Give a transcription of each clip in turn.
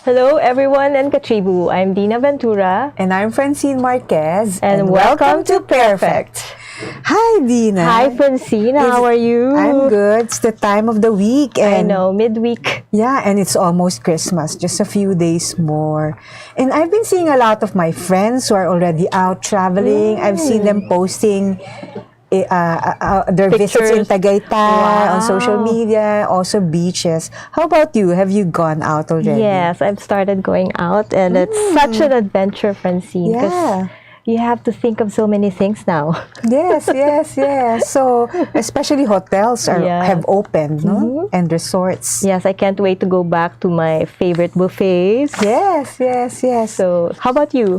Hello, everyone, and Katribu. I'm Dina Ventura. And I'm Francine Marquez. And welcome to Pairfect. Hi, Dina. Hi, Francine. How are you? I'm good. It's the time of the week. I know, midweek. Yeah, and it's almost Christmas. Just a few days more. And I've been seeing a lot of my friends who are already out traveling. I've seen them posting their visits in Tagaytay on social media, also beaches. How about you? Have you gone out already? Yes, I've started going out, and it's such an adventure, Francine. Yeah. You have to think of so many things now. Yes. So, especially hotels have opened, no? And resorts. Yes, I can't wait to go back to my favorite buffets. Yes. So, how about you?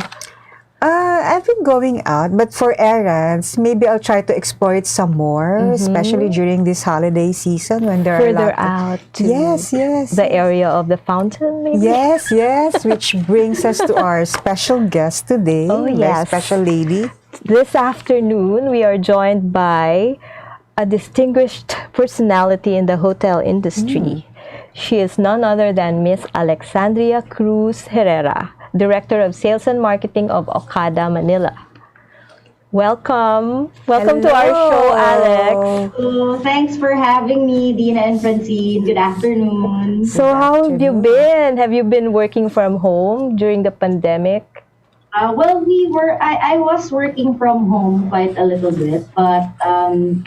I've been going out, but for errands, maybe I'll try to explore it some more, especially during this holiday season when there Further are a lot out to yes, the area of the fountain, maybe? Yes, which brings us to our special guest today, yes. our special lady. This afternoon, we are joined by a distinguished personality in the hotel industry. She is none other than Miss Alexandrea Cruz-Herrera, Director of Sales and Marketing of Okada, Manila. Welcome to our show, Alex. So, thanks for having me, Dina and Francine. Good afternoon. So how have you been? Have you been working from home during the pandemic? Well, I was working from home quite a little bit, but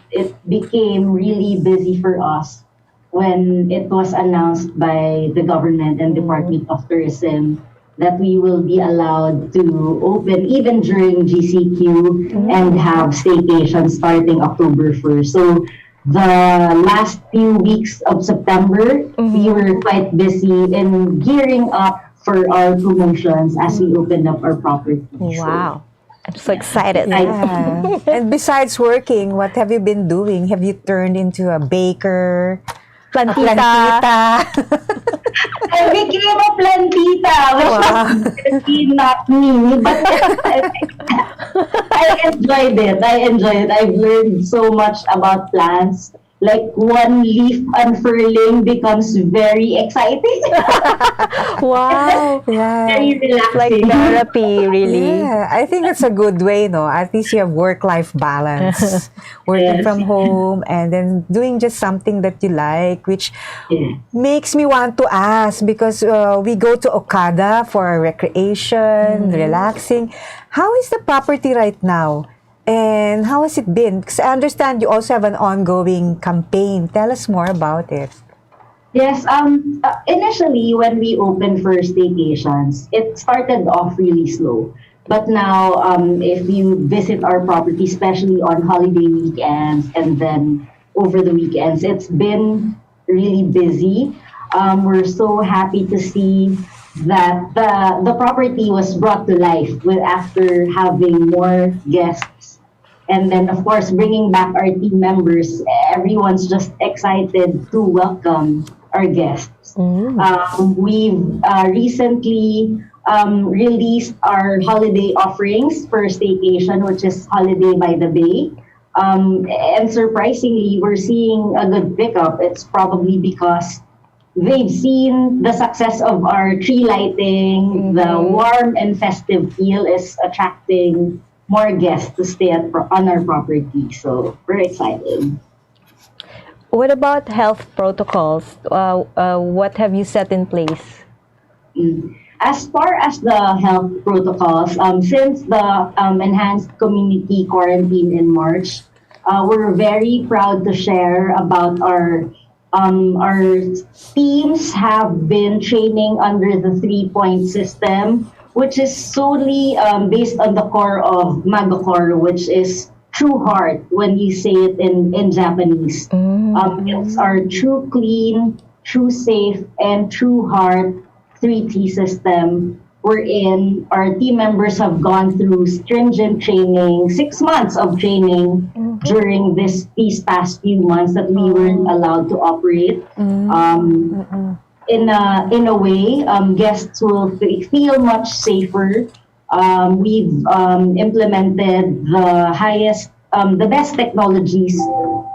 it became really busy for us when it was announced by the government and Department of Tourism that we will be allowed to open even during GCQ and have staycation starting October 1st. So the last few weeks of September, we were quite busy in gearing up for our promotions as we opened up our property. Wow. I'm so excited. Yeah. And besides working, what have you been doing? Have you turned into a baker? Plantita. I became a plantita, which was not me, but I enjoyed it. I've learned so much about plants. Like one leaf unfurling becomes very exciting. Wow. Very relaxing. Like therapy, really. Yeah, I think that's a good way, no? At least you have work-life balance. Working from home and then doing just something that you like, which makes me want to ask because we go to Okada for recreation, relaxing. How is the property right now? And how has it been? Because I understand you also have an ongoing campaign. Tell us more about it. Yes, initially when we opened for staycations, it started off really slow. But now, if you visit our property, especially on holiday weekends and then over the weekends, it's been really busy. We're so happy to see that the property was brought to life after having more guests. And then, of course, bringing back our team members, everyone's just excited to welcome our guests. We've recently released our holiday offerings for staycation, which is Holiday by the Bay. And surprisingly, we're seeing a good pickup. It's probably because they've seen the success of our tree lighting. The warm and festive feel is attracting more guests to stay on our property. So we're excited. What about health protocols? What have you set in place? As far as the health protocols, since the enhanced community quarantine in March, we're very proud to share about our teams have been training under the 3-point system, which is solely based on the core of Magakor, which is true heart when you say it in Japanese. It's our true clean, true safe, and true heart 3T system, wherein our team members have gone through stringent training, 6 months of training during these past few months that we weren't allowed to operate. In a way, guests will feel much safer. We've implemented the best technologies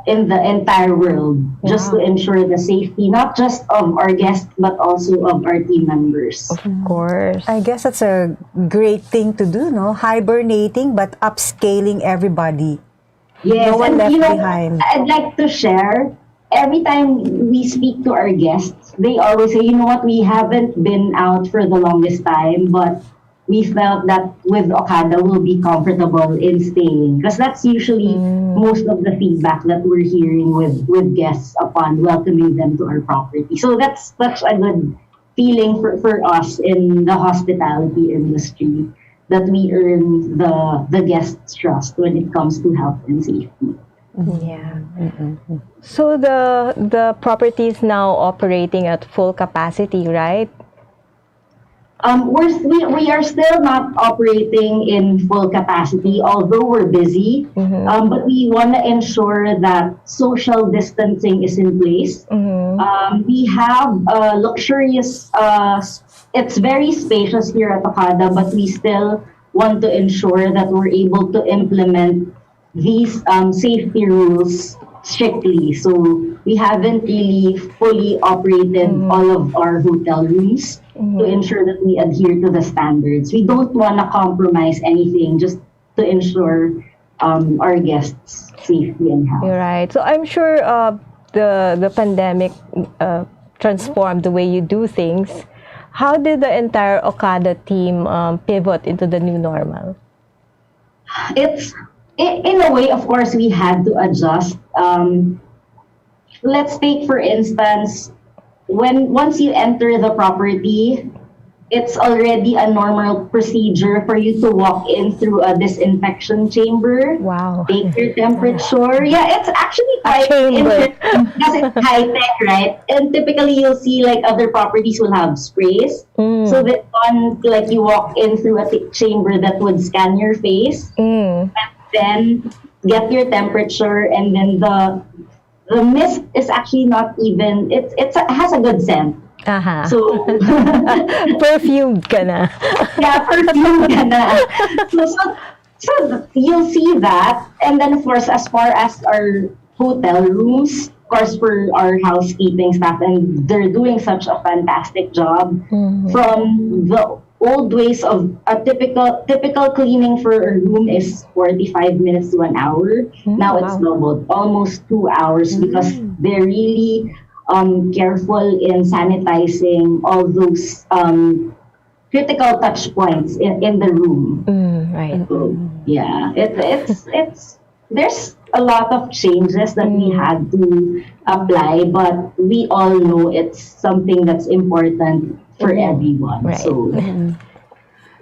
in the entire world, just to ensure the safety, not just of our guests, but also of our team members. Of course. I guess that's a great thing to do, no? Hibernating, but upscaling everybody. Yes, No one and left you know, behind. I'd like to share, every time we speak to our guests, they always say, you know what, we haven't been out for the longest time, but we felt that with Okada we'll be comfortable in staying. Because that's usually most of the feedback that we're hearing with guests upon welcoming them to our property. So that's such a good feeling for us in the hospitality industry, that we earn the guests' trust when it comes to health and safety. Yeah. So the property is now operating at full capacity, right? We are still not operating in full capacity, although we're busy. But we want to ensure that social distancing is in place. We have a luxurious, it's very spacious here at Okada, but we still want to ensure that we're able to implement these safety rules strictly. So we haven't really fully operated all of our hotel rooms to ensure that we adhere to the standards. We don't want to compromise anything just to ensure our guests' safety and health. You're right. So I'm sure the pandemic transformed the way you do things. How did the entire Okada team pivot into the new normal? It's in a way, of course, we had to adjust. Let's take, for instance, once you enter the property, it's already a normal procedure for you to walk in through a disinfection chamber. Wow. Take your temperature. Yeah, it's actually quite chamber. interesting because it's high tech, right? And typically you'll see like other properties will have sprays. So that one, like you walk in through a chamber that would scan your face, and then get your temperature, and then the mist is actually not even, it has a good scent. So Perfumed ka na. yeah, perfume ka na. So you'll see that, and then of course, as far as our hotel rooms, of course, for our housekeeping staff, and they're doing such a fantastic job. From the old ways of a typical cleaning for a room is 45 minutes to an hour. Now it's doubled, almost 2 hours, because they're really careful in sanitizing all those critical touch points in the room. Right. So, yeah, it's there's a lot of changes that we had to apply, but we all know it's something that's important for everyone. Right.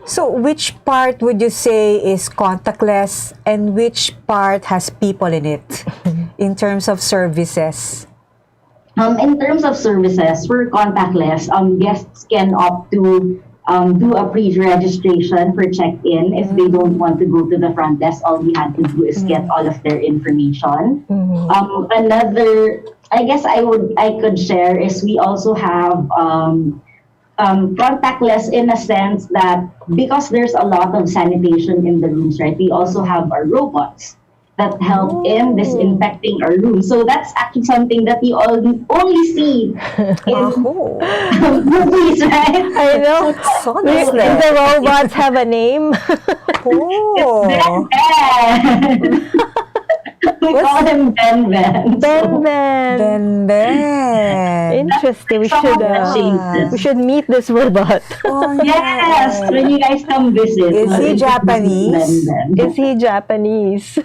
So which part would you say is contactless and which part has people in it in terms of services? In terms of services, for contactless, guests can opt to do a pre-registration for check-in. If they don't want to go to the front desk, all we had to do is get all of their information. Another, I guess I could share, is we also have contactless, in a sense that because there's a lot of sanitation in the rooms, right? We also have our robots that help in disinfecting our rooms. So that's actually something that you only see in movies, right? I know. The robots have a name. We call him Ben Ben. Ben. Interesting. We should meet this robot. Yes, when you guys come visit. Is he Japanese? Is he Japanese?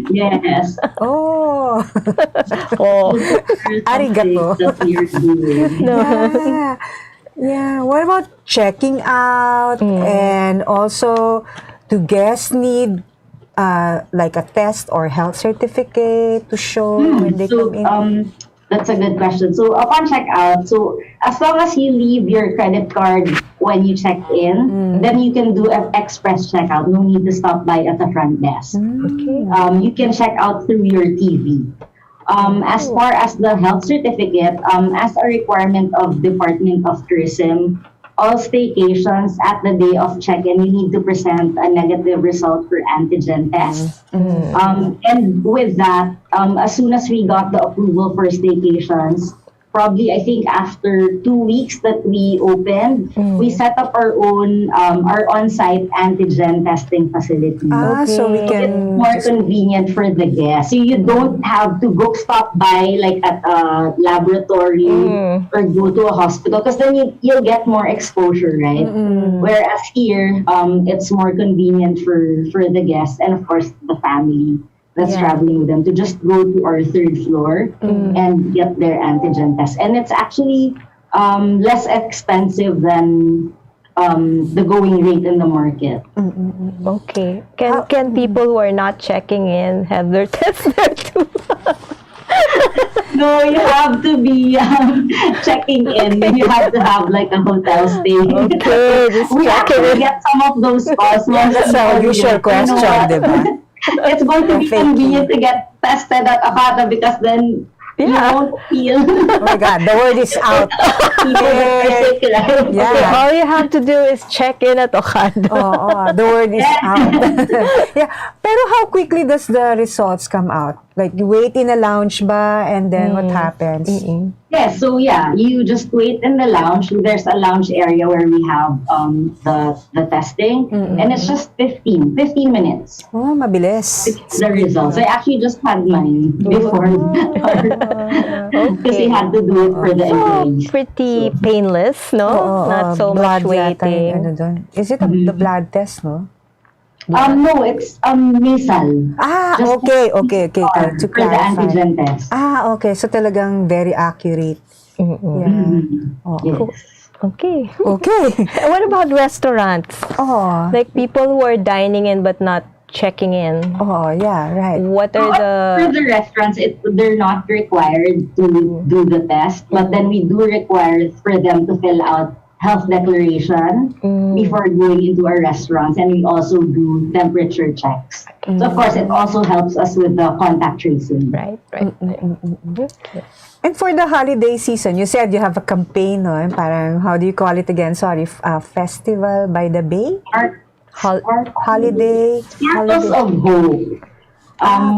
Yes. Oh. Arigato. Yeah. Yeah. What about checking out? And also, do guests need like a test or health certificate to show when they come in? That's a good question. So upon checkout, so as long as you leave your credit card when you check in, then you can do an express checkout. No need to stop by at the front desk. You can check out through your TV. As far as the health certificate, as a requirement of Department of Tourism, all staycations at the day of check-in, you need to present a negative result for antigen test. And with that, as soon as we got the approval for staycations, probably I think after 2 weeks that we opened, we set up our own our on-site antigen testing facility. So we It's can more convenient for the guests. So you don't have to go stop by like at a laboratory or go to a hospital because then you'll get more exposure, right? Whereas here, it's more convenient for the guests and of course the family that's traveling with them to just go to our third floor and get their antigen test. And it's actually less expensive than the going rate in the market. Okay. Can people who are not checking in have their test there too? No, you have to be checking in. You have to have like a hotel stay. Okay, just We checking actually in. get some of those calls. That's our usual question, diba? It's going to be convenient to get tested at Akata because then you won't feel Oh my God, the word is out. people that are sick, right? Yeah. Okay, all you have to do is check in at Okada. The word is out. Yeah. Pero how quickly does the results come out? Like, you wait in a lounge ba, and then what happens? Yes, so you just wait in the lounge. There's a lounge area where we have the testing, and it's just 15 minutes. Oh, mabilis. The results. I actually just had mine before because we had to do it for the employees. Pretty painless, no? Not so much blood yata yung waiting. ano dun. Is it the blood test, no? No, it's nasal. Just Okay. To for the clarify. antigen test. Okay. So talagang very accurate. Yeah. Yes. Okay. Okay. What about restaurants? Oh. Like people who are dining in but not checking in. Oh, yeah, right. What are For the restaurants, they're not required to do the test, but then we do require for them to fill out health declaration before going into our restaurants, and we also do temperature checks. So of course, it also helps us with the contact tracing. right? And for the holiday season, you said you have a campaign, no? Parang, how do you call it again? Sorry, Festival by the Bay? Our Holiday? Sparkles of Hope.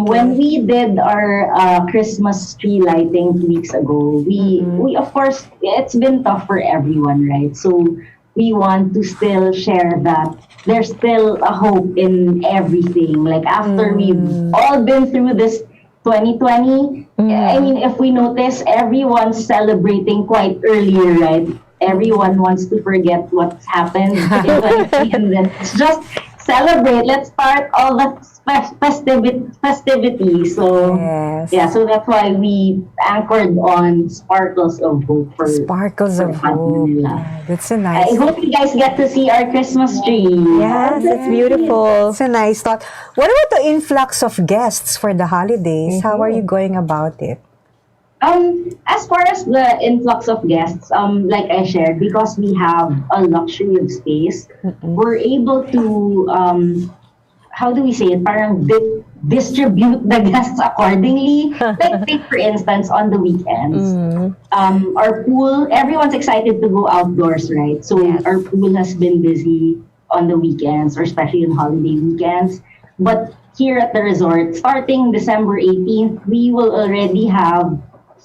When we did our Christmas tree lighting 2 weeks ago, we of course, it's been tough for everyone, right? So we want to still share that there's still a hope in everything. Like after we've all been through this 2020, I mean, if we notice, everyone's celebrating quite earlier, right? Everyone wants to forget what's happened in 2020 and then it's just celebrate. Let's start all the festivities. So Yes. so that's why we anchored on Sparkles of Hope for Sparkles of for Hope. Manila. Yeah, that's a nice. I hope you guys get to see our Christmas tree. Yes, it's beautiful. It's a nice thought. What about the influx of guests for the holidays? How are you going about it? As far as the influx of guests, like I shared, because we have a luxury of space, we're able to, how do we say it, parang distribute the guests accordingly. Like, take for instance, on the weekends, our pool, everyone's excited to go outdoors, right? So our pool has been busy on the weekends, or especially on holiday weekends. But here at the resort, starting December 18th, we will already have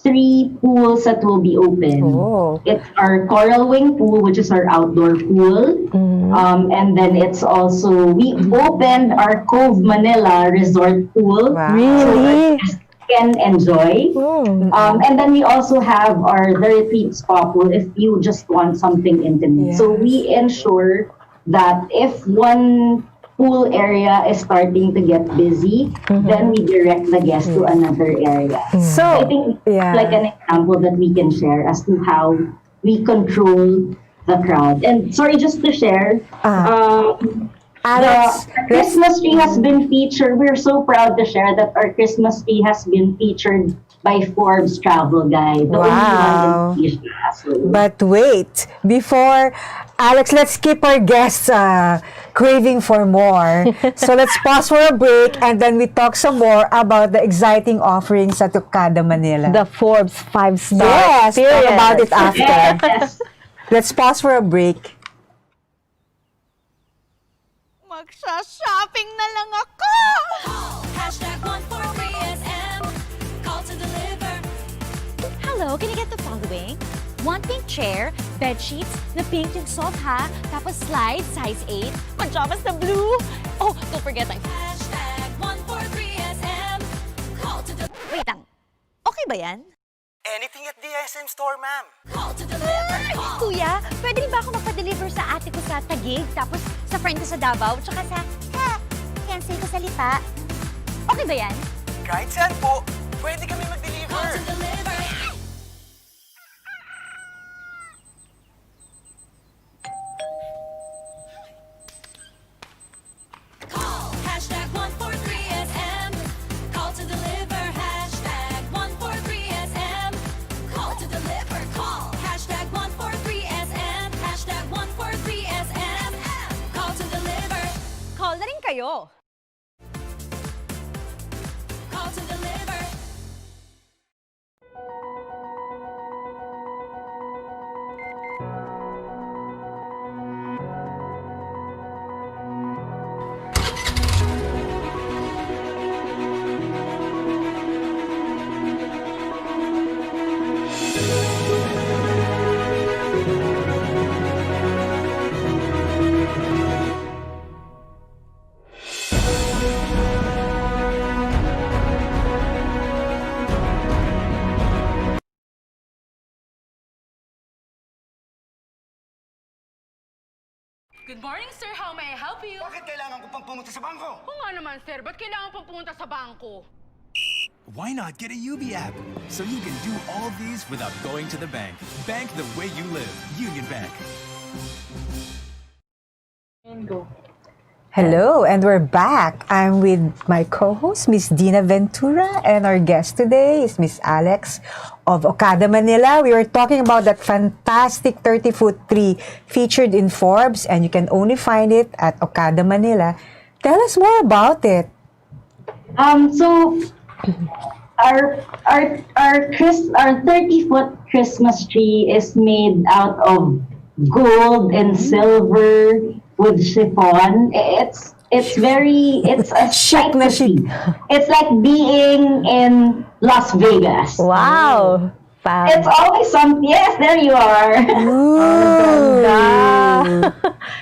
3 pools that will be open. Oh. It's our Coral Wing pool, which is our outdoor pool. And then it's also, we opened our Cove Manila resort pool. Wow. Really? So that can enjoy. And then we also have the retreat spa pool if you just want something intimate. Yeah. So we ensure that if one pool area is starting to get busy, then we direct the guest to another area. So, I think it's like an example that we can share as to how we control the crowd. And sorry, just to share, Alex, the Christmas tree has been featured. We're so proud to share that our Christmas tree has been featured by Forbes Travel Guide. The Wow. only one in Asia. So, but wait, before Alex, let's keep our guests craving for more. So let's pause for a break and then we talk some more about the exciting offerings at Okada Manila. The Forbes 5-star Yes, talk experience. about it after. yes. Let's pause for a break. Magsha-shopping na lang ako! Hashtag 143SM. Call to deliver. Hello, can I get the following? One pink chair, bed sheets na pink yung soft ha, tapos slide, size 8, pajamas na blue. Oh, don't forget ang... Hashtag 143SM. Call to deliver. Wait lang, okay ba yan? Anything at the SM store, ma'am. Call to deliver. Call. Kuya, pwede rin ba ako magpa-deliver sa ate ko sa Taguig, tapos sa friend ko sa Davao, tsaka sa... Cancel ko sa Lipa. Okay ba yan? Kahit saan po, pwede kami Call mag-deliver. to deliver. Call. Hashtag 143SM. Call to deliver. Hashtag 143SM. Call to deliver. Call. Hashtag 143SM. Hashtag 143SM. Call to deliver. Call na rin kayo. Call to deliver. Good morning, sir. How may I help you? Bakit kailangan ko pang pumunta sa bangko? Oo nga naman, sir. Ba't kailangan pang pumunta sa bangko? Why not get a UB app so you can do all these without going to the bank? Bank the way you live. Union Bank. Hello, and we're back. I'm with my co-host, Miss Dina Ventura, and our guest today is Miss Alex of Okada, Manila. We were talking about that fantastic 30-foot tree featured in Forbes, and you can only find it at Okada, Manila. Tell us more about it. So our 30-foot Christmas tree is made out of gold and silver with chiffon. It's a Chic na chic. It's like being in Las Vegas. Wow! It's always something. Yes, there you are.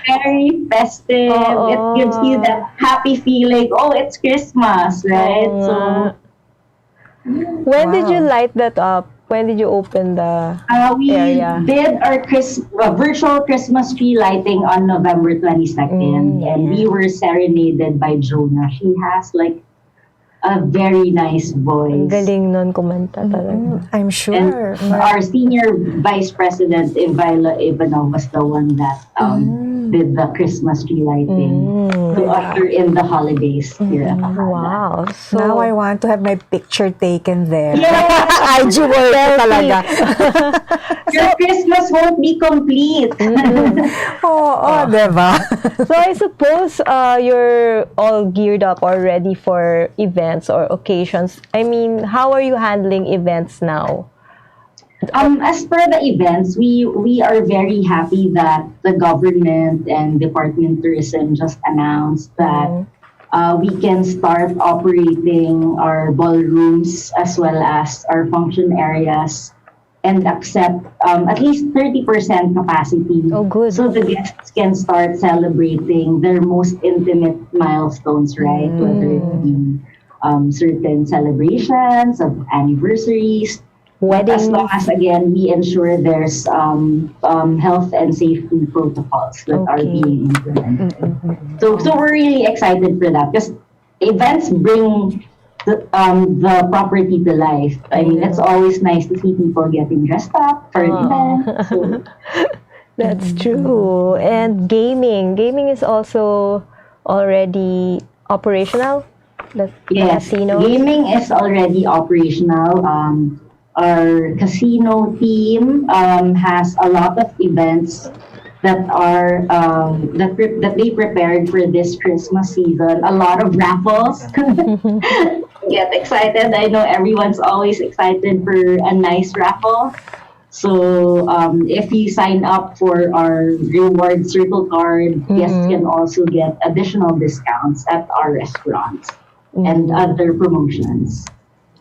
Very festive. It gives you that happy feeling. Oh, it's Christmas, right? So When did you light that up? When did you open the we area? did our virtual Christmas tree lighting on November 22nd, and we were serenaded by Jonah. She has like a very nice Ang voice. galing nun kumanta talaga. I'm sure. And our senior vice president, Viola Ivanov, was the one that did the Christmas tree lighting to usher in the holidays here at Okada. Wow. So, Now I want to have my picture taken there. Yes! IG work talaga. Your Christmas won't be complete. Oo, diba? so I suppose you're all geared up or ready for events or occasions. I mean, how are you handling events now? As per the events, we are very happy that the government and Department of Tourism just announced that we can start operating our ballrooms as well as our function areas and accept at least 30% capacity. Oh, good. So the guests can start celebrating their most intimate milestones, right? Whether it be certain celebrations of anniversaries, Weddings. as long as, again, we ensure there's health and safety protocols that are Okay. being implemented. So we're really excited for that because events bring the property to life. I mean, it's always nice to see people getting dressed up for an event. So, That's true. And gaming is also already operational. The yes, casinos. gaming is already operational. Our casino team has a lot of events that are that they prepared for this Christmas season. A lot of raffles. Get excited! I know everyone's always excited for a nice raffle. So if you sign up for our reward circle card, guests can also get additional discounts at our restaurants and other promotions.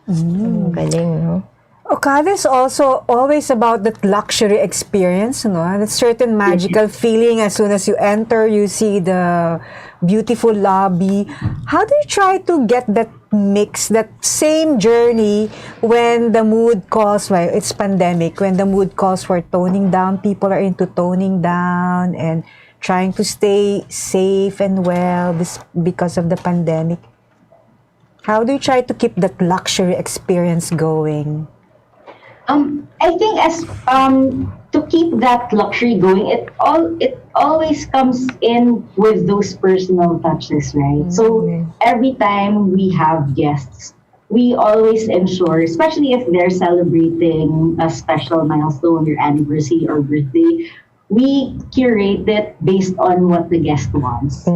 Galing, no? Okada is also always about that luxury experience, no? That certain magical feeling as soon as you enter, you see the beautiful lobby. How do you try to get that mix, that same journey when the mood calls, well, it's pandemic, when the mood calls for toning down, people are into toning down and trying to stay safe and well because of the pandemic. How do you try to keep that luxury experience going? I think as to keep that luxury going, it always comes in with those personal touches, right? So every time we have guests, we always ensure, especially if they're celebrating a special milestone, or anniversary or birthday, we curate it based on what the guest wants.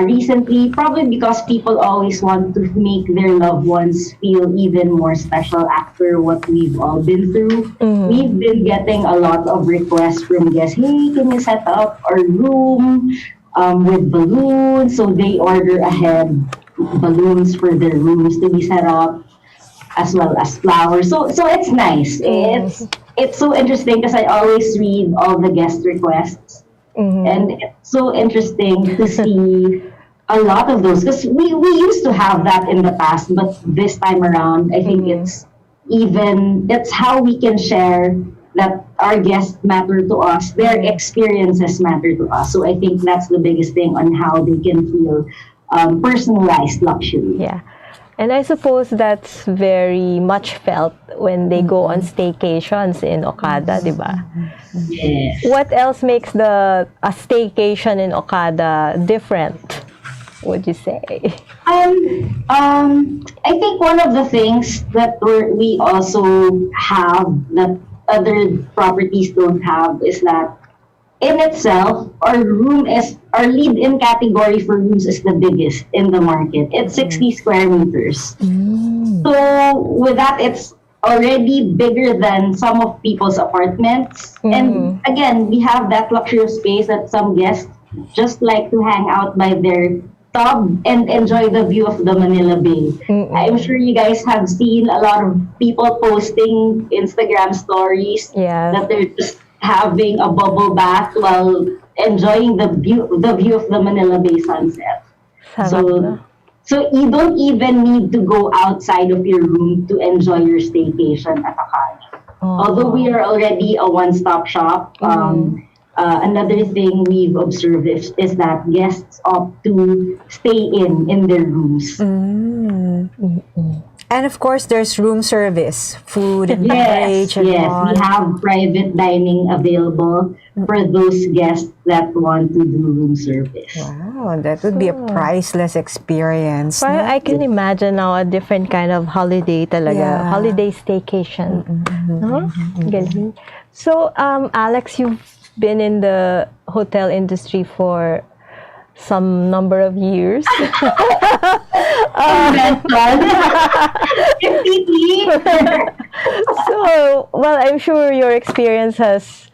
Recently, probably because people always want to make their loved ones feel even more special after what we've all been through, we've been getting a lot of requests from guests, hey, can you set up our room with balloons? So they order ahead balloons for their rooms to be set up, as well as flowers. So it's nice. It's so interesting because I always read all the guest requests, and it's so interesting to see a lot of those, because we used to have that in the past, but this time around, I think it's how we can share that our guests matter to us, their experiences matter to us. So I think that's the biggest thing on how they can feel personalized luxury. Yeah. And I suppose that's very much felt when they go on staycations in Okada, di ba? Yes. What else makes a staycation in Okada different, would you say? I think one of the things that we also have that other properties don't have is that in itself, our lead-in category for rooms is the biggest in the market. It's 60 square meters. So with that, it's already bigger than some of people's apartments. And again, we have that luxury of space that some guests just like to hang out by their tub and enjoy the view of the Manila Bay. I'm sure you guys have seen a lot of people posting Instagram stories that they're just having a bubble bath while enjoying the view of the Manila Bay sunset. So you don't even need to go outside of your room to enjoy your staycation at Akali. Although we are already a one-stop shop, another thing we've observed is that guests opt to stay in their rooms. And of course, there's room service, food and beverage. Yes, we have private dining available for those guests that want to do room service. Wow, that would be a priceless experience. Well, I can imagine now a different kind of holiday talaga. Holiday staycation. No? Galing. So, Alex, you've been in the hotel industry for some number of years. So, well, I'm sure your experience has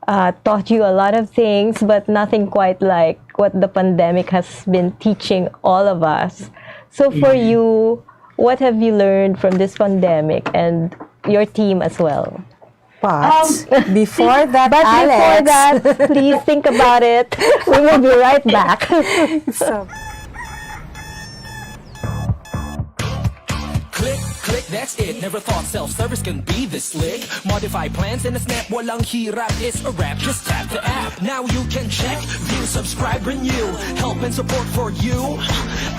taught you a lot of things, but nothing quite like what the pandemic has been teaching all of us. So for you, what have you learned from this pandemic and your team as well? But before that, Alex, please think about it. We will be right back. Click, click, that's it. Never thought self-service can be this slick. Modify plans in a snap, walang hirap, it's a wrap. Just tap the app. Now you can check, view, subscribe, renew. Help and support for you.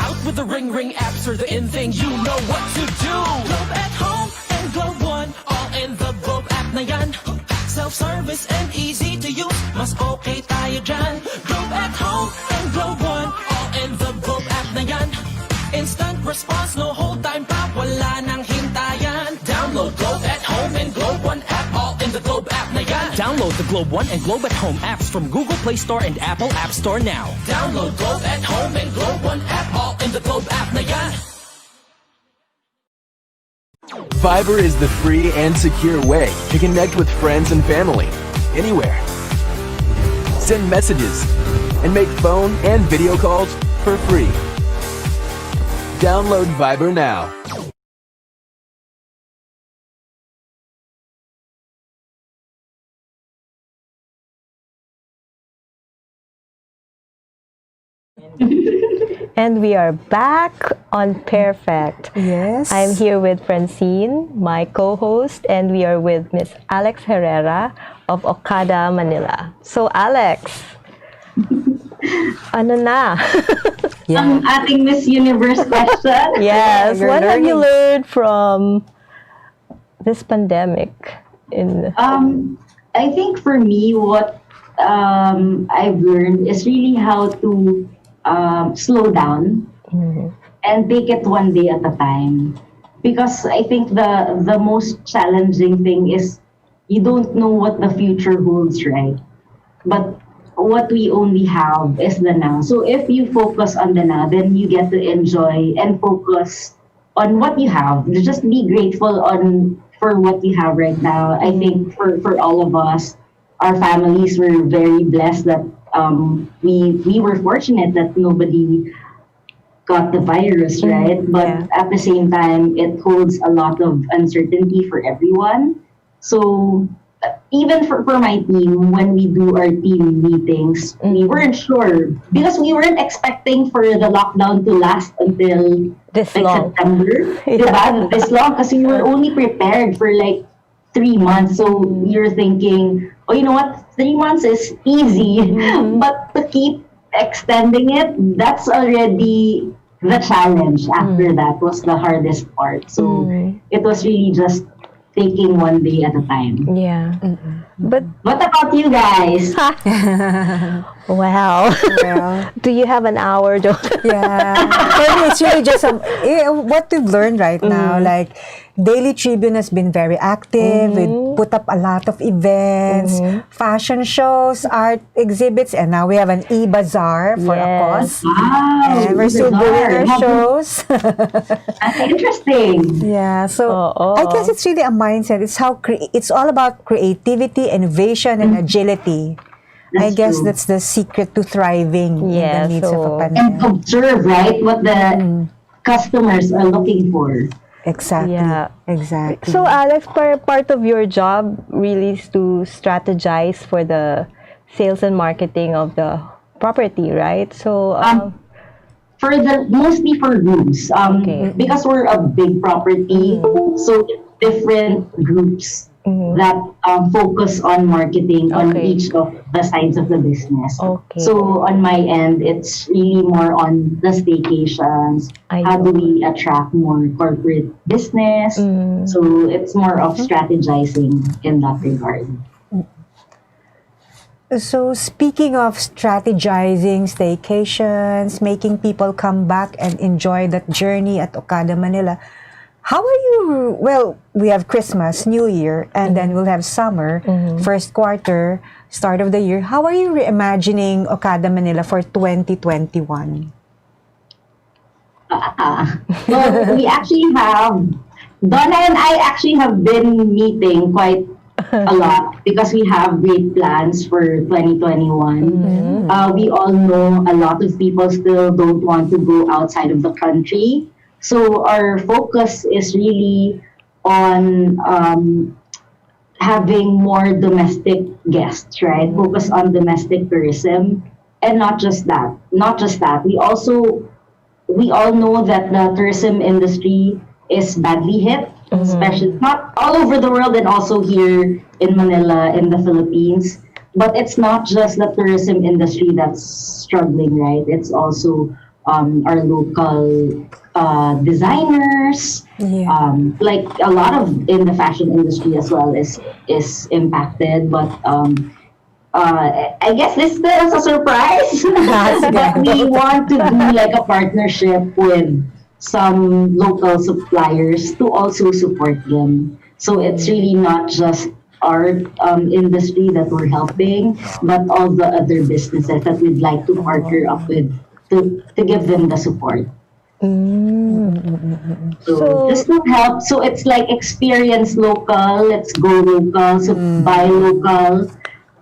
Out with the Ring Ring apps or the in thing, you know what to do. Globe at home and Globe One, all in the Globe app na yan. Self-service and easy to use, mas okay tayo dyan. Globe at home and Globe One, all in the Globe app na yan. Instant response, no hold time pa, wala nang hintayan. Download Globe at Home and Globe One app, all in the Globe app na yan. Download the Globe One and Globe at Home apps from Google Play Store and Apple App Store now. Download Globe at Home and Globe One app, all in the Globe app na yan. Viber is the free and secure way to connect with friends and family anywhere. Send messages and make phone and video calls for free. Download Viber now. And we are back on Pairfect. Yes. I'm here with Francine, my co-host, and we are with Miss Alex Herrera of Okada, Manila. So Alex, ano na? Ang ating Miss Universe question. Yes, You're what have you learning. learned from this pandemic? I think for me, what I've learned is really how to slow down and take it one day at a time. Because I think the most challenging thing is you don't know what the future holds, right? But what we only have is the now. So if you focus on the now, then you get to enjoy and focus on what you have. Just be grateful for what you have right now. I think for all of us, our families were very blessed that we were fortunate that nobody got the virus, right? But at the same time, it holds a lot of uncertainty for everyone. So even for my team, when we do our team meetings, we weren't sure because we weren't expecting for the lockdown to last until This like long. September. Diba? This long because we were only prepared for like 3 months. So you're thinking, oh, you know what? 3 months is easy, but to keep extending it, that's already the challenge. After that was the hardest part. So it was really just taking one day at a time. Yeah. But What about you guys? wow. Well, Do you have an hour, Joe? yeah. For me, it's really just what we've learned right now. Like, Daily Tribune has been very active. We put up a lot of events, fashion shows, art exhibits, and now we have an e-bazaar for a cause. Wow, And we're still doing our bizarre. shows. That's interesting. Yeah, so Oo. I guess it's really a mindset. It's how it's all about creativity, innovation, and agility. I That's guess true. that's the secret to thriving Yeah, in the midst of a so- And pandemic. observe, right, what the customers are looking for. Exactly. Yeah. Exactly. So Alex, part of your job really is to strategize for the sales and marketing of the property, right? So Mostly for rooms. Okay. Because we're a big property, so different groups that focus on marketing on Okay. each of the sides of the business. Okay. So on my end, it's really more on the staycations. How do we attract more corporate business? So it's more of strategizing in that regard. So speaking of strategizing staycations, making people come back and enjoy that journey at Okada, Manila, how are you? Well, we have Christmas, New Year, and then we'll have summer, first quarter, start of the year. How are you reimagining Okada, Manila for 2021? Well, we actually have, Donna and I actually have been meeting quite a lot because we have great plans for 2021. We all know a lot of people still don't want to go outside of the country. So our focus is really on having more domestic guests, right? Focus on domestic tourism. And not just that. We all know that the tourism industry is badly hit, especially not all over the world and also here in Manila, in the Philippines. But it's not just the tourism industry that's struggling, right? It's also our local designers, like a lot of in the fashion industry as well is impacted. But I guess this is a surprise. But we want to do like a partnership with some local suppliers to also support them. So it's really not just our industry that we're helping, but all the other businesses that we'd like to partner up with to give them the support. So just to help, so it's like experience local, let's go local, so buy local,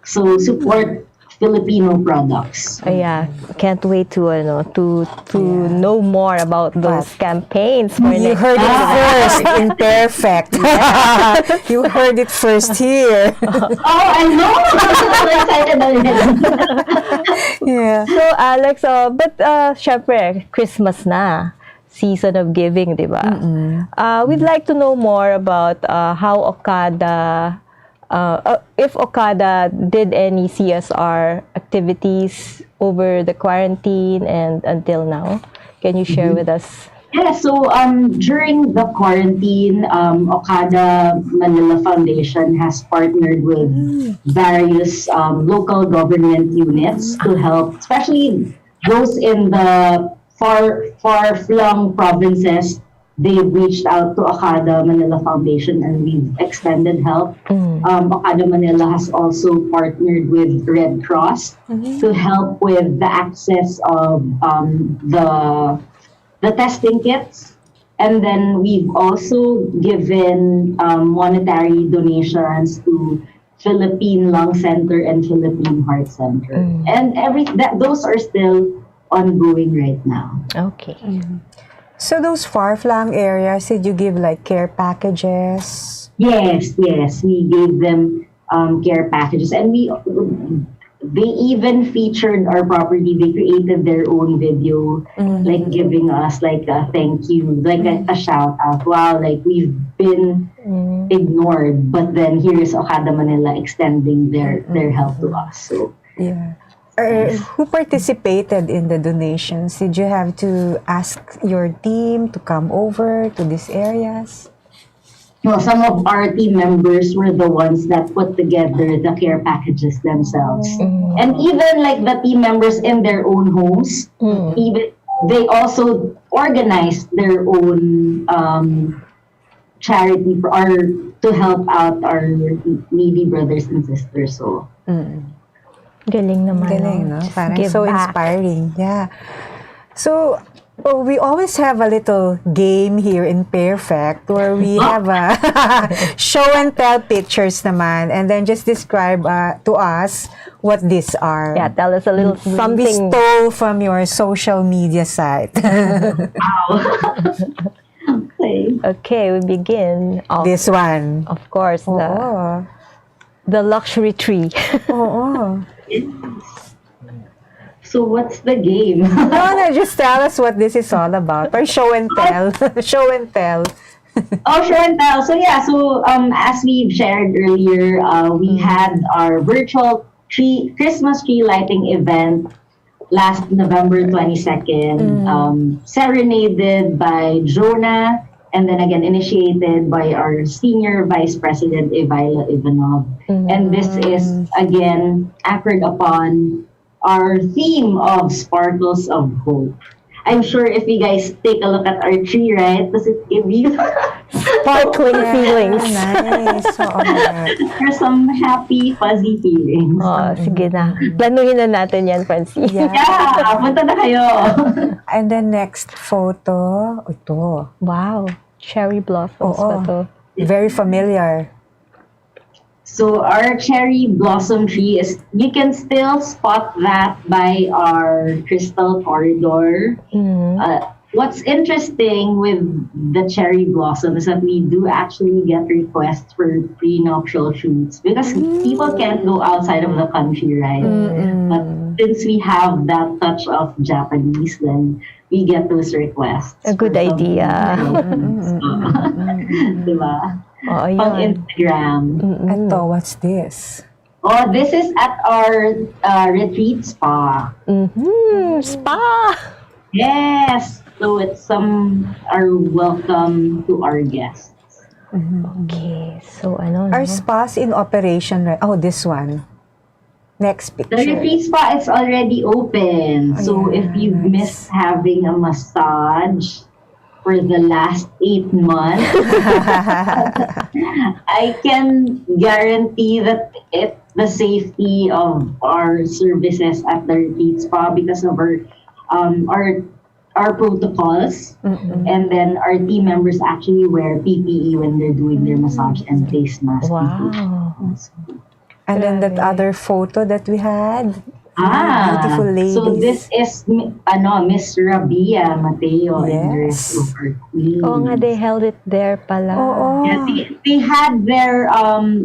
so support Filipino products. Yeah, can't wait to know more about those campaigns for You next heard it year. first in Pairfect. You heard it first here. Oh, I know! I'm excited already. Yeah. So Alex, but syempre, Christmas na. Season of giving, di ba? We'd like to know more about how Okada, if Okada did any CSR activities over the quarantine and until now. Can you share with us? Yeah, so during the quarantine, Okada Manila Foundation has partnered with various local government units to help, especially those in the far-flung provinces. They've reached out to Okada Manila Foundation and we've extended help. Okada Manila has also partnered with Red Cross to help with the access of the testing kits. And then we've also given monetary donations to Philippine Lung Center and Philippine Heart Center. And those are still ongoing right now. Okay. So those far-flung areas, did you give like care packages? Yes, we gave them care packages, and they even featured our property. They created their own video, like giving us like a thank you, like a shout out. Wow, like we've been ignored, but then here is Okada Manila extending their help to us. So Yeah. Who participated in the donations? Did you have to ask your team to come over to these areas? well, some of our team members were the ones that put together the care packages themselves. And even like the team members in their own homes, even they also organized their own charity to help out our needy brothers and sisters. So Galing naman. Galing, no? Parang Give so back. inspiring. Yeah. So, we always have a little game here in Pairfect where we have a show and tell pictures naman and then just describe to us what these are. Yeah, tell us a little We something. stole from your social media site. okay. Okay, we begin. This one. Of course, Oo. the luxury tree. Oo. So what's the game? No, just tell us what this is all about. Or show and tell. Show and tell. Oh, show and tell. So yeah, as we've shared earlier, we had our virtual Christmas tree lighting event last November 22nd, serenaded by Jonah, and then again initiated by our Senior Vice President, Evaila Ivanov. And this is, again, anchored upon our theme of Sparkles of Hope. I'm sure if you guys take a look at our tree, right, does it give you Sparkling feelings. Nice. there's some happy, fuzzy feelings? Oh, sige na. Planuhin na natin yan, Francie. Yeah. Yeah, punta na kayo. And then next photo, ito. Wow. Cherry blossoms Oo. na to. Very familiar. So our cherry blossom tree you can still spot that by our crystal corridor. What's interesting with the cherry blossom is that we do actually get requests for prenuptial shoots because people can't go outside of the country, right? But since we have that touch of Japanese, then we get those requests. A good for some idea. reasons. Diba? Oh, On ayan. Instagram. Ito, what's this? Oh, this is at our retreat spa. Spa! Yes. So it's our welcome to our guests. Okay, so ano, Are no? spas in operation right? Oh, this one. Next The picture. retreat spa is already open. So if you missed having a massage for the last 8 months, I can guarantee that the safety of our services at the retreat spa because of our our protocols, and then our team members actually wear PPE when they're doing their massage and face mask. Wow. And then that other photo that we had. Beautiful ladies. So this is Miss Rabia Mateo and the rest of our queens. Oo nga, they held it there pala. Yeah, they had their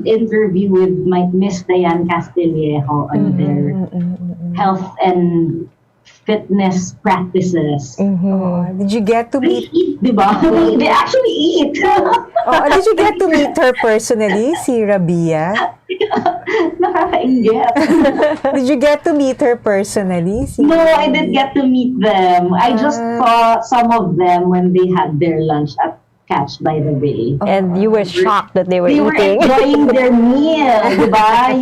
interview with Miss Diane Castillejo on their health and fitness practices. Did you get to They meet? eat, diba? They actually eat. Did you get to meet her personally, si Rabia? Nakakainggit. Did you get to meet her personally? No, I didn't get to meet them. I just saw some of them when they had their lunch at Catch by the Bay. And you were shocked that they were They were eating. enjoying their meal, diba?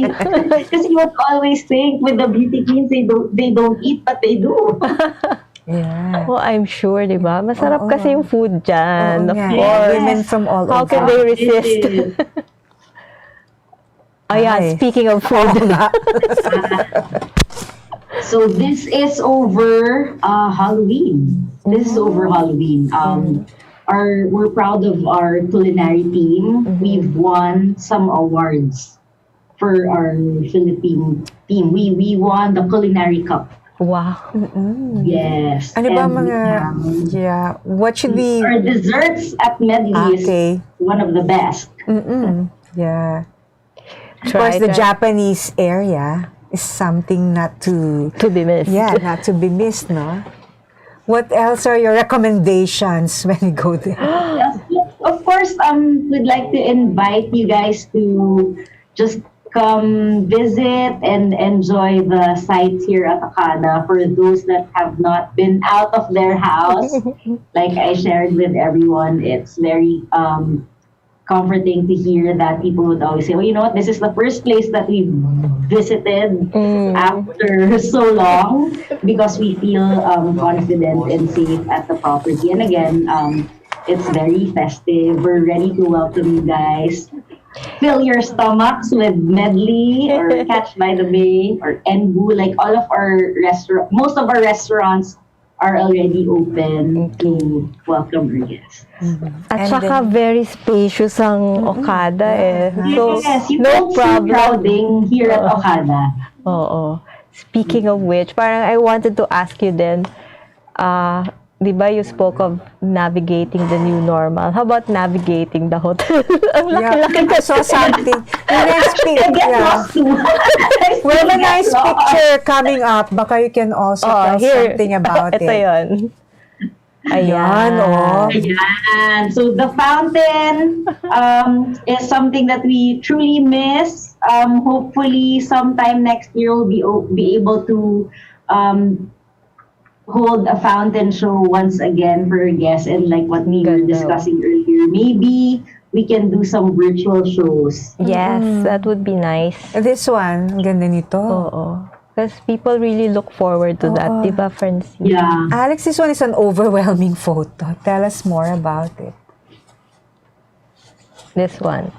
Because you would always think with the beauty queens, they don't eat, but they do. Yeah. Oh, I'm sure, di ba? Masarap kasi yung food dyan. Of nga. course. Women from all How over. can they resist? Ayan, speaking of food. So this is over Halloween. This is over Halloween. We're proud of our culinary team. We've won some awards for our Philippine team. We won the Culinary Cup. Wow. Yes. Ano ba And mga, what should we, our desserts at Medley is one of the best. yeah. Of course, the Japanese area is something not to be missed. Yeah, not to be missed, no? What else are your recommendations when you go there? Of course, we'd like to invite you guys to just come visit and enjoy the sights here at Okada. For those that have not been out of their house, like I shared with everyone, it's very comforting to hear that people would always say, well, you know what, this is the first place that we visited after so long, because we feel confident and safe at the property. And again, it's very festive. We're ready to welcome you guys. Fill your stomachs with Medley or Catch by the Bay or Enbu. Like all of our most of our restaurants are already open to welcome our guests. At saka very spacious ang Okada eh. So, Yes, you no don't see problem. crowding here at Okada. Oo. Speaking of which, parang I wanted to ask you then, di ba you spoke of navigating the new normal. How about navigating the hotel? Ang laki-laki I saw something. The next picture. We have a nice picture coming up. Baka you can also tell something about it. Ito yun. Ayan. Ayan. So the fountain is something that we truly miss. Hopefully sometime next year we'll be able to hold a fountain show once again for our guests, and like what we were discussing earlier, maybe we can do some virtual shows. Yes, that would be nice. This one, ang ganda nito. Oo. Because people really look forward to that, di ba, Francine? Yeah. Alex, this one is an overwhelming photo. Tell us more about it. This one.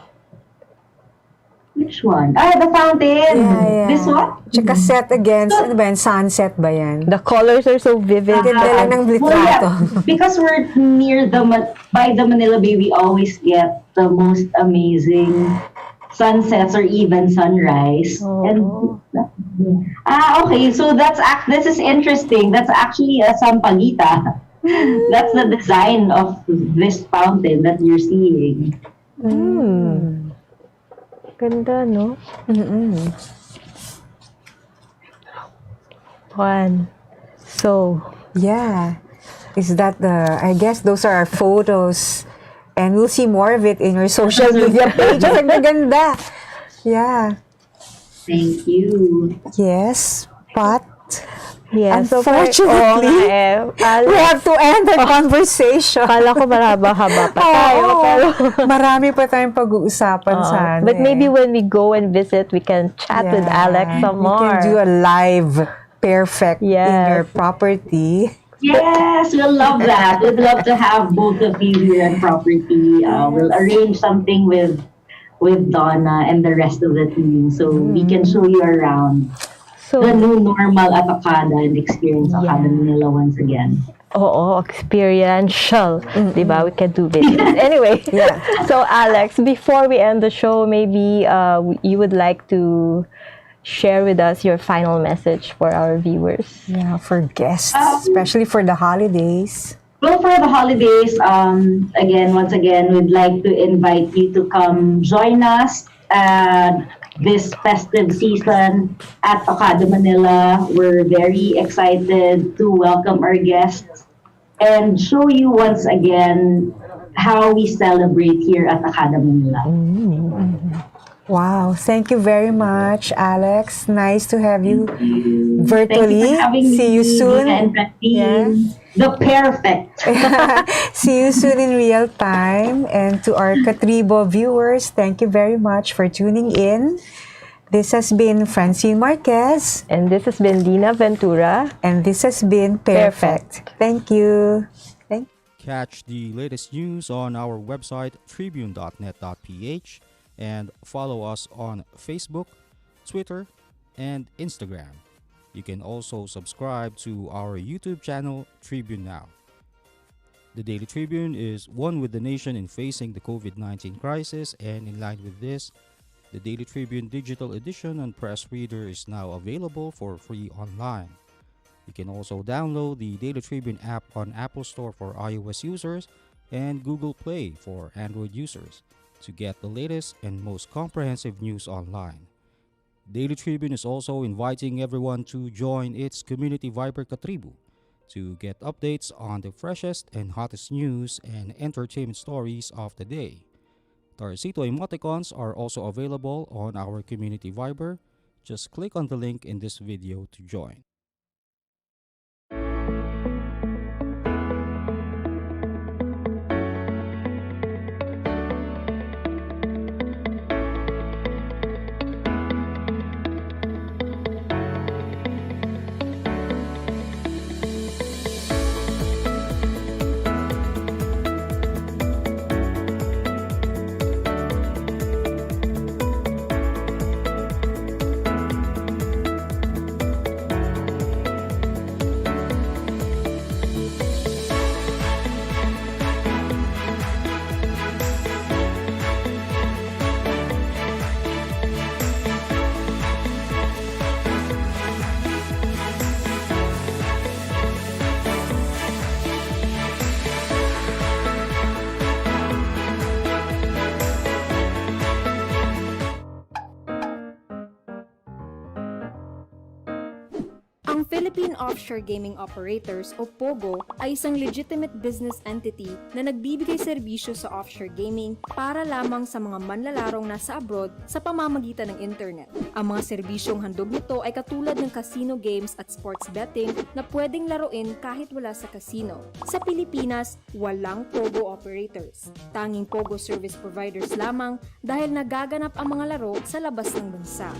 Which one? The fountain. Yeah. This one? Tsaka set against, ano ba yan? Sunset ba yan? The colors are so vivid. Ganda lang ng litrato. Because we're near by the Manila Bay, we always get the most amazing sunsets or even sunrise. And okay, so this is interesting. That's actually a sampaguita. That's the design of this fountain that you're seeing. Ganda, no? One. So, yeah. Is that I guess those are our photos. And we'll see more of it in your social media pages. Ang ganda. Yeah. Thank you. Yes, but yes. unfortunately, we have to end our conversation. Kala ko maraba-haba pa tayo. Pero marami pa tayong pag-uusapan sana. But maybe when we go and visit, we can chat with Alex some more. We can do a live Pairfect in your property. Yes, we'll love that. We'd love to have both of you here at property. We'll arrange something with Donna and the rest of the team so we can show you around. So, the new normal at Akada and experience Yeah. Akada Manila once again. oo, experiential. Diba? We can do videos. Anyway, Yeah. so Alex, before we end the show, maybe you would like to share with us your final message for our viewers. Yeah, for guests, especially for the holidays. Well, for the holidays, once again, we'd like to invite you to come join us this festive season at Okada Manila. We're very excited to welcome our guests and show you once again how we celebrate here at Okada Manila. Wow, thank you very much, Alex. Nice to have you Thank you virtually. for having See you me, soon. Dina and Christine. Yeah. The Pairfect. See you soon in real time. And to our Katribo viewers, thank you very much for tuning in. This has been Francine Marquez, And this has been Dina Ventura. and this has been Pairfect. Thank you. Catch the latest news on our website tribune.net.ph and follow us on Facebook, Twitter, and Instagram. You can also subscribe to our YouTube channel, Tribune Now. The Daily Tribune is one with the nation in facing the COVID-19 crisis, and in line with this, the Daily Tribune Digital Edition and Press Reader is now available for free online. You can also download the Daily Tribune app on Apple Store for iOS users and Google Play for Android users to get the latest and most comprehensive news online. Daily Tribune is also inviting everyone to join its community Viber Katribu to get updates on the freshest and hottest news and entertainment stories of the day. Tarcito emoticons are also available on our community Viber. Just click on the link in this video to join. Ang Philippine Offshore Gaming Operators o POGO ay isang legitimate business entity na nagbibigay serbisyo sa offshore gaming para lamang sa mga manlalarong nasa abroad sa pamamagitan ng internet. Ang mga serbisyong handog nito ay katulad ng casino games at sports betting na pwedeng laruin kahit wala sa casino. Sa Pilipinas, walang POGO operators. Tanging POGO service providers lamang dahil nagaganap ang mga laro sa labas ng bansa.